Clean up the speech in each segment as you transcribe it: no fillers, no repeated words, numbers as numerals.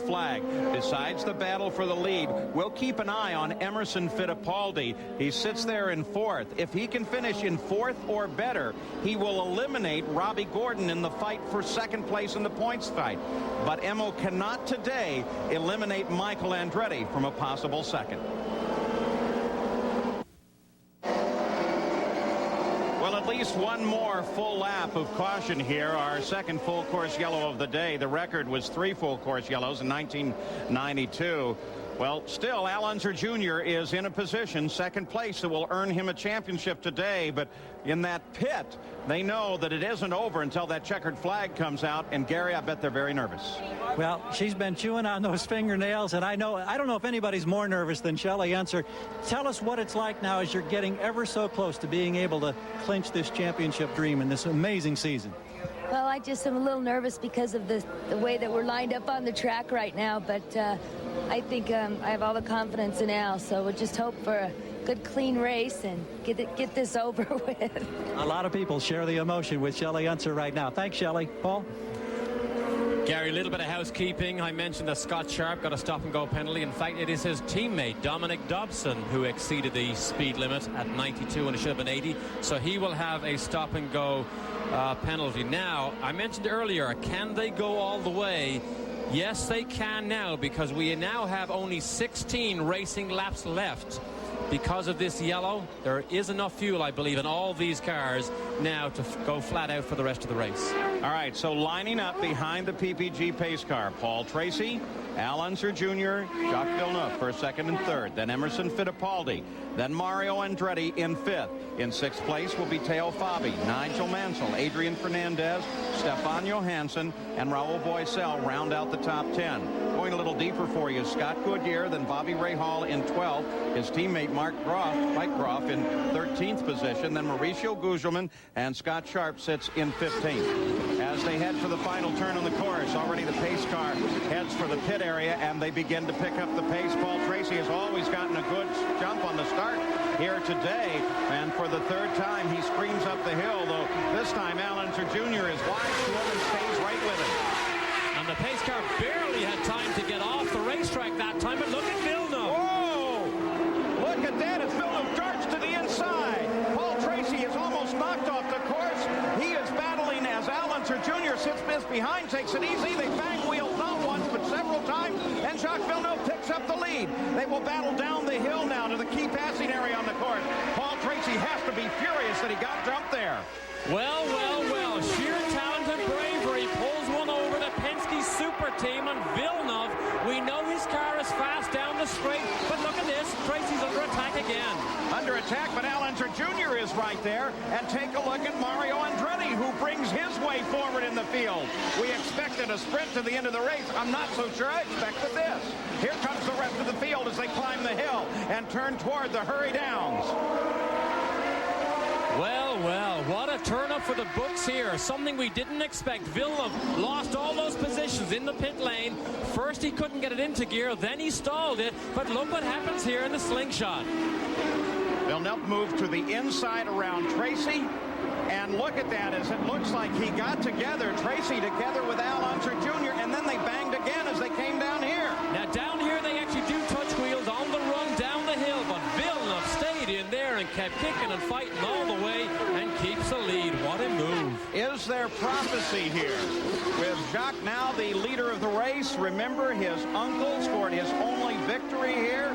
flag. Besides the battle for the lead, we'll keep an eye on Emerson Fittipaldi. He sits there in fourth. If he can finish in fourth or better, he will eliminate Robbie Gordon in the fight for second place in the points fight. But Emo cannot today eliminate Michael Andretti from a possible second. Well, at least one more full lap of caution here. Our second full course yellow of the day. The record was 3 full course yellows in 1992. Well, still, Al Unser Jr. is in a position, second place, that will earn him a championship today. But in that pit, they know that it isn't over until that checkered flag comes out. And, Gary, I bet they're very nervous. Well, she's been chewing on those fingernails, and I don't know if anybody's more nervous than Shelley Unser. Tell us what it's like now as you're getting ever so close to being able to clinch this championship dream in this amazing season. Well, I just am a little nervous because of the way that we're lined up on the track right now, but I think I have all the confidence in Al, so we'll just hope for a good, clean race and get this over with. A lot of people share the emotion with Shelley Unser right now. Thanks, Shelley. Paul? Gary, a little bit of housekeeping. I mentioned that Scott Sharp got a stop-and-go penalty. In fact, it is his teammate, Dominic Dobson, who exceeded the speed limit at 92, and it should have been 80. So he will have a stop-and-go penalty. Now, I mentioned earlier, can they go all the way? Yes, they can now, because we now have only 16 racing laps left. Because of this yellow, there is enough fuel, I believe, in all these cars now to go flat out for the rest of the race. All right, so lining up behind the PPG pace car, Paul Tracy, Al Unser Jr., Jacques Villeneuve for second and third, then Emerson Fittipaldi, then Mario Andretti in fifth. In sixth place will be Teo Fabi, Nigel Mansell, Adrian Fernandez, Stefan Johansson, and Raul Boesel round out the top 10. Going a little deeper for you, Scott Goodyear, then Bobby Rahal in 12th, his teammate Mike Groff in 13th position, then Mauricio Gugelmin, and Scott Sharp sits in 15th. As they head for the final turn on the course, already the pace car heads for the pit area, and they begin to pick up the pace. Paul Tracy has always gotten a good jump on the start here today, and for the third time he screams up the hill, though this time Al Unser Jr. is wide to him and stays right with him. And the pace car barely had time to get off the racetrack that time, but look at Villeneuve. Whoa! Look at that, as Villeneuve darts to the inside. Paul Tracy is almost knocked off the course. He is battling as Al Unser Jr. sits behind, takes it easy. They bang wheels not once, but several times, and Jacques Villeneuve picks up the lead. They will battle down the hill now to the key passing area on the course. Paul Tracy has to be furious that he got jumped there. Well, well, well, sheer talent and bravery pulls one over the Penske Super Team, and Villeneuve, we know his car is fast down the straight, but look at this, Tracy's under attack again. Under attack, but Al Unser Jr. is right there, and take a look at Mario Andretti, who brings his way forward in the field. We expected a sprint to the end of the race. I'm not so sure I expected this. Here comes the rest of the field as they climb the hill and turn toward the Hurry Downs. Well, well, what a turn up for the books here. Something we didn't expect. Villeneuve lost all those positions in the pit lane. First he couldn't get it into gear, then he stalled it. But look what happens here in the slingshot. Villeneuve moved to the inside around Tracy. And look at that, as it looks like he got together, Tracy together with Al Unser Jr., and then they banged again as they came down here. Now down here they actually do touch wheels on the run down the hill, but Villeneuve stayed in there and kept kicking and fighting all the way and keeps the lead. What a move. Is there prophecy here? With Jacques now the leader of the race, remember his uncle scored his only victory here.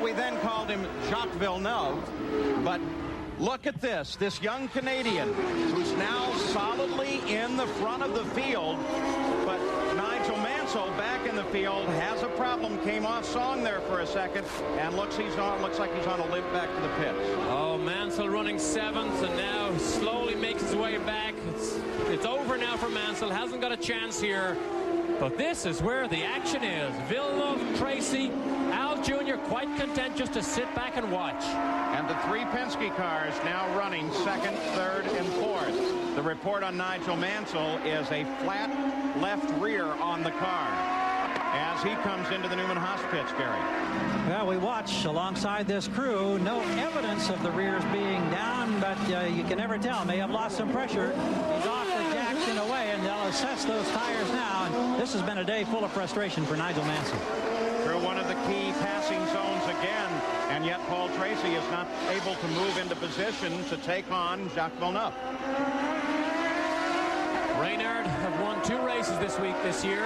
We then called him Jacques Villeneuve, but look at this young Canadian who's now solidly in the front of the field, but Nigel Mansell back in the field has a problem, came off song there for a second, and looks like he's on a limp back to the pits. Oh, Mansell running seventh and now slowly makes his way back. It's over now for Mansell, hasn't got a chance here. But this is where the action is. Villeneuve, Tracy, Al Jr. quite content just to sit back and watch. And the three Penske cars now running second, third, and fourth. The report on Nigel Mansell is a flat left rear on the car as he comes into the Newman Haas pits, Gary. Well, we watch alongside this crew. No evidence of the rears being down, but you can never tell. May have lost some pressure. He's off the jacks in a way. and they'll assess those tires now. And this has been a day full of frustration for Nigel Mansell. Through one of the key passing zones again, and yet Paul Tracy is not able to move into position to take on Jacques Villeneuve. Reynard have won 2 races this year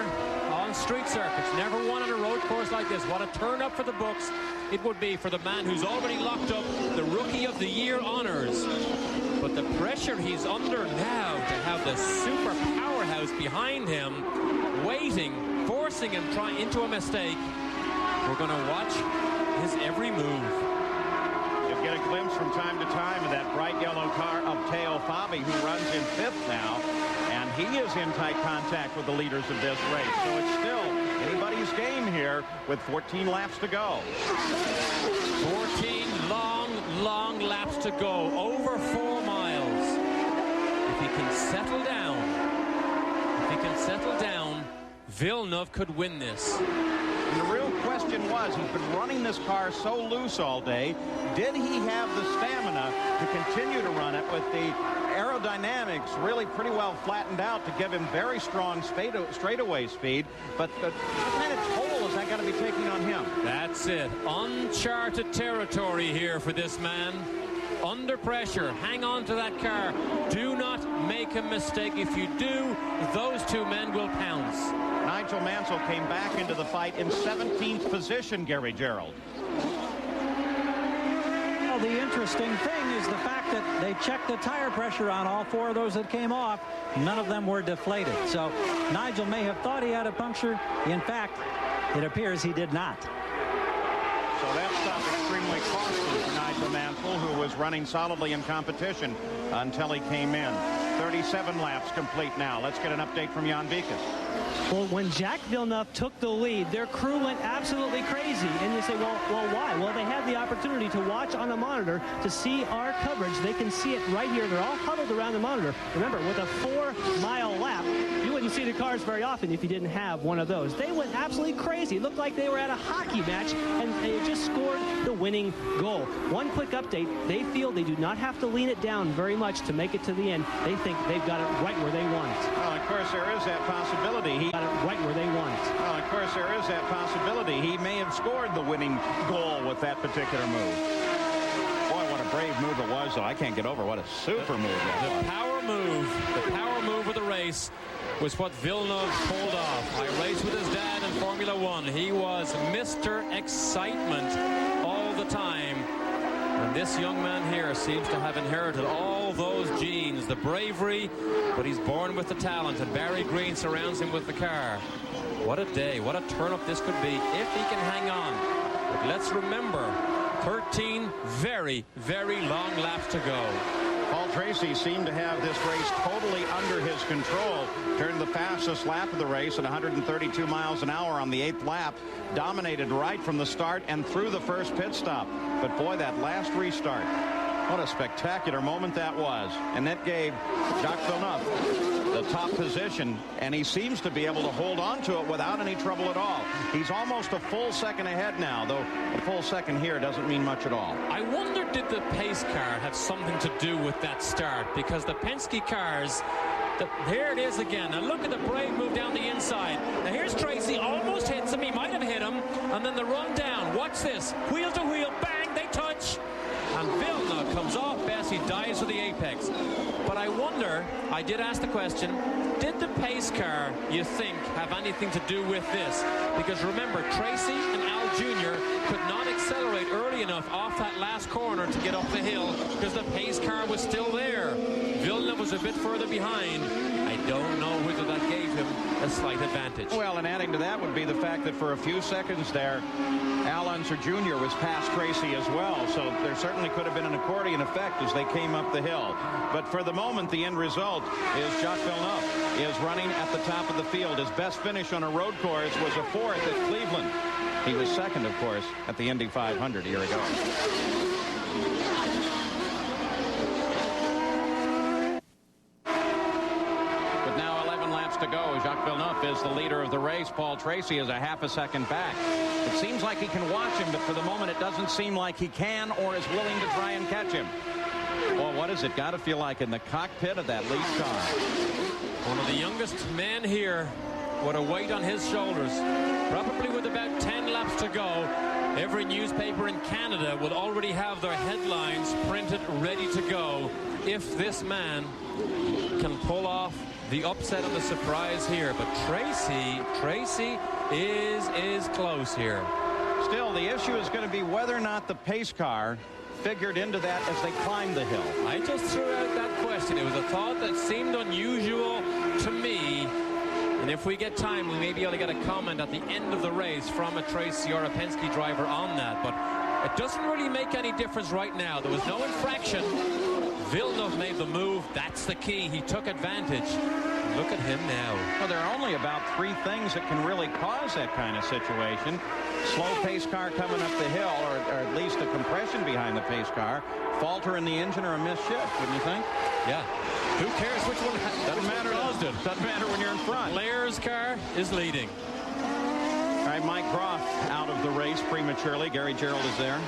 on street circuits. Never won on a road course like this. What a turn up for the books it would be for the man who's already locked up the Rookie of the Year honors. But the pressure he's under now to have the super powerhouse behind him, waiting, forcing him into a mistake. We're going to watch his every move. You'll get a glimpse from time to time of that bright yellow car of Teo Fabi, who runs in 5th now. And he is in tight contact with the leaders of this race. So it's still anybody's game here with 14 laps to go. 14 long laps to go. Over 4 miles. If he can settle down, Villeneuve could win this. And the real question was, he's been running this car so loose all day. Did he have the stamina to continue to run it with the aerodynamics really pretty well flattened out to give him very strong straightaway speed? But what kind of toll is that going to be taking on him? That's it. Uncharted territory here for this man. Under pressure. Hang on to that car. Do not make a mistake. If you do, those 2 men will pounce. Nigel Mansell came back into the fight in 17th position, Gary Gerould. Well, the interesting thing is the fact that they checked the tire pressure on all 4 of those that came off. None of them were deflated. So Nigel may have thought he had a puncture. In fact, it appears he did not. So that stopped extremely costly for Nigel Mansell, who was running solidly in competition until he came in. 37 laps complete now. Let's get an update from Jan Vikas. Well, when Jacques Villeneuve took the lead, their crew went absolutely crazy. And you say, well, why? Well, they had the opportunity to watch on a monitor to see our coverage. They can see it right here. They're all huddled around the monitor. Remember, with a 4-mile lap, you wouldn't see the cars very often if you didn't have one of those. They went absolutely crazy. It looked like they were at a hockey match, and they just scored the winning goal. One quick update. They feel they do not have to lean it down very much to make it to the end. They think they've got it right where they want it. Well, of course, there is that possibility. He got it right where they want it. Well, of course, there is that possibility. He may have scored the winning goal with that particular move. Boy, what a brave move it was, though. I can't get over what a super move that was. The power move of the race was what Villeneuve pulled off. I raced with his dad in Formula One. He was Mr. Excitement all the time. And this young man here seems to have inherited all those genes, the bravery, but he's born with the talent, and Barry Green surrounds him with the car. What a day, what a turn-up this could be if he can hang on. But let's remember, 13 very, very long laps to go. Paul Tracy seemed to have this race totally under his control. Turned the fastest lap of the race at 132 miles an hour on the 8th lap. Dominated right from the start and through the first pit stop. But boy, that last restart, what a spectacular moment that was. And that gave Jacques Villeneuve the top position, and he seems to be able to hold on to it without any trouble at all. He's almost a full second ahead now, though a full second here doesn't mean much at all. I wonder, did the pace car have something to do with that start? Because the Penske cars, here it is again. Now look at the brave move down the inside. Now here's Tracy, almost hits him. He might have hit him. And then the run down. Watch this. Wheel to wheel. Bang, they touch. And Villeneuve comes off best. He dives for the apex. But I wonder, I did ask the question, did the pace car, you think, have anything to do with this? Because remember, Tracy and Al Jr. could not accelerate early enough off that last corner to get up the hill because the pace car was still there. Villeneuve was a bit further behind. I don't know whether that gave him a slight advantage. Well, and adding to that would be the fact that for a few seconds there, Al Unser Jr. was past Tracy as well, so there certainly could have been an accordion effect as they came up the hill. But for the moment, the end result is Jacques Villeneuve is running at the top of the field. His best finish on a road course was a 4th at Cleveland. He was second, of course, at the Indy 500 a year ago. With now 11 laps to go, Jacques Villeneuve is the leader of the race. Paul Tracy is a half a second back. It seems like he can watch him, but for the moment it doesn't seem like he can or is willing to try and catch him. Well, what does it got to feel like in the cockpit of that lead car? One of the youngest men here with a weight on his shoulders. Probably with about 10 laps to go, every newspaper in Canada will already have their headlines printed, ready to go. If this man can pull off the upset and the surprise here. But Tracy is close here. Still, the issue is going to be whether or not the pace car figured into that as they climbed the hill. I just threw out that question. It was a thought that seemed unusual to me. And if we get time, we may be able to get a comment at the end of the race from a Tracy or a Penske driver on that. But it doesn't really make any difference right now. There was no infraction. Villeneuve made the move. That's the key. He took advantage. Look at him now. Well, there are only about 3 things that can really cause that kind of situation. Slow pace car coming up the hill, or at least a compression behind the pace car, falter in the engine, or a missed shift, wouldn't you think? Yeah. Who cares which one Doesn't matter. caused it? Doesn't matter when you're in front. Blair's car is leading. All right, Mike Groff out of the race prematurely. Gary Gerould is there.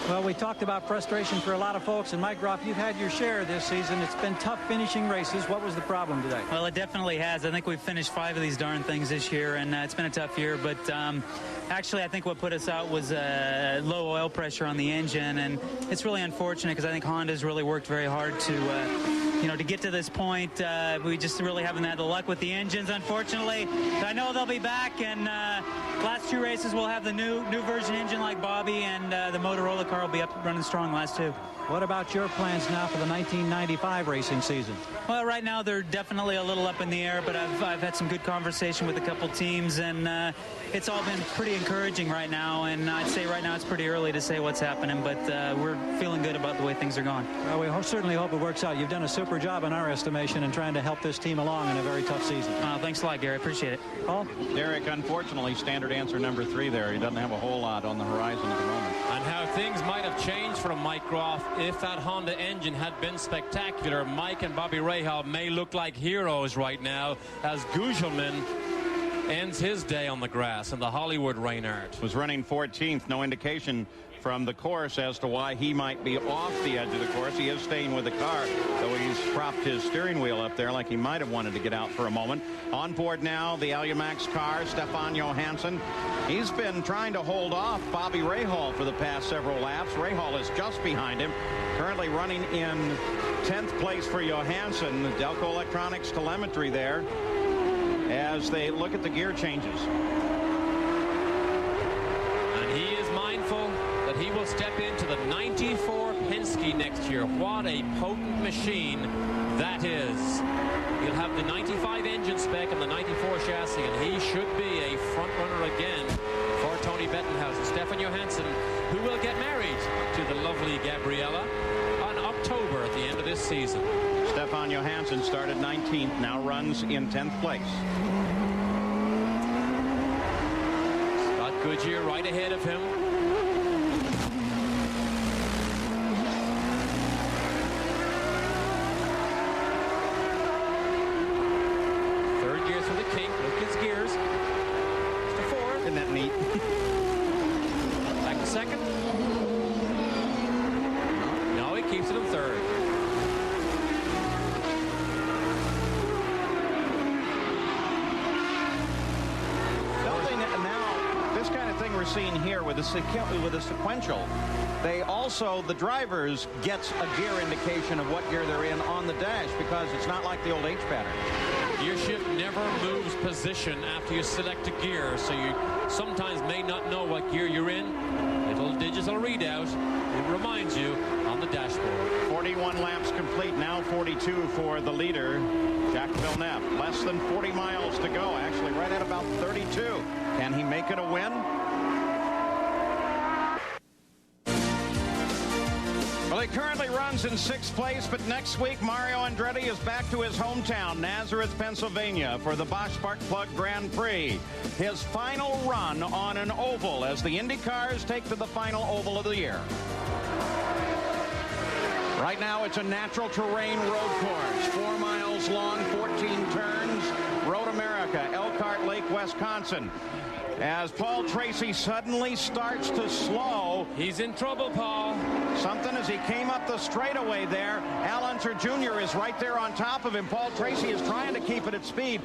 Well, we talked about frustration for a lot of folks, and Mike Groff, you've had your share this season. It's been tough finishing races. What was the problem today? Well, it definitely has. I think we've finished 5 of these darn things this year, and it's been a tough year. But actually, I think what put us out was low oil pressure on the engine, and it's really unfortunate because I think Honda's really worked very hard to get to this point. We just really haven't had the luck with the engines, unfortunately. I know they'll be back, and last 2 races we'll have the new version engine like Bobby, and the Motorola car will be up running strong last 2. What about your plans now for the 1995 racing season? Well, right now they're definitely a little up in the air, but I've had some good conversation with a couple teams, and it's all been pretty encouraging right now. And I'd say right now it's pretty early to say what's happening, but we're feeling good about the way things are going. Well, we certainly hope it works out. You've done a super job in our estimation in trying to help this team along in a very tough season. Thanks a lot, Gary. Appreciate it. Paul? Derek, unfortunately, standard answer number 3 there. He doesn't have a whole lot on the horizon at the moment. And how things might have changed from Mike Groff if that Honda engine had been spectacular. Mike and Bobby Rahal may look like heroes right now as Gugelmin ends his day on the grass in the Hollywood Reynard. Was running 14th. No indication from the course as to why he might be off the edge of the course. He is staying with the car, though he's propped his steering wheel up there like he might have wanted to get out for a moment. On board now, the Alumax car, Stefan Johansson. He's been trying to hold off Bobby Rahal for the past several laps. Rahal is just behind him, currently running in 10th place for Johansson. Delco Electronics telemetry there as they look at the gear changes. And he is mindful that he will step into the 94 Penske next year. What a potent machine that is. He'll have the 95 engine spec and the 94 chassis, and he should be a front runner again for Tony Bettenhausen. Stefan Johansson, who will get married to the lovely Gabriella on October at the end of this season. Stefan Johansson started 19th, now runs in 10th place. Scott Goodyear right ahead of him. Third gears for the King. Look at his gears. Just a 4. Isn't that neat? Back to second. No, he keeps it in third. We're seeing here with the sequential, the drivers gets a gear indication of what gear they're in on the dash, because it's not like the old H pattern. Gear shift never moves position after you select a gear, so you sometimes may not know what gear you're in. Little digital readout, it reminds you on the dashboard. 41 laps complete, now 42 for the leader, Jacques Villeneuve. Less than 40 miles to go, actually right at about 32. Can he make it a win? Well, he currently runs in 6th place, but next week Mario Andretti is back to his hometown, Nazareth, Pennsylvania, for the Bosch Spark Plug Grand Prix. His final run on an oval as the Indy cars take to the final oval of the year. Right now it's a natural terrain road course, 4 miles long, 14 turns, Road America, Elkhart Lake, Wisconsin. As Paul Tracy suddenly starts to slow. He's in trouble, Paul. Something as he came up the straightaway there. Al Unser Jr. is right there on top of him. Paul Tracy is trying to keep it at speed.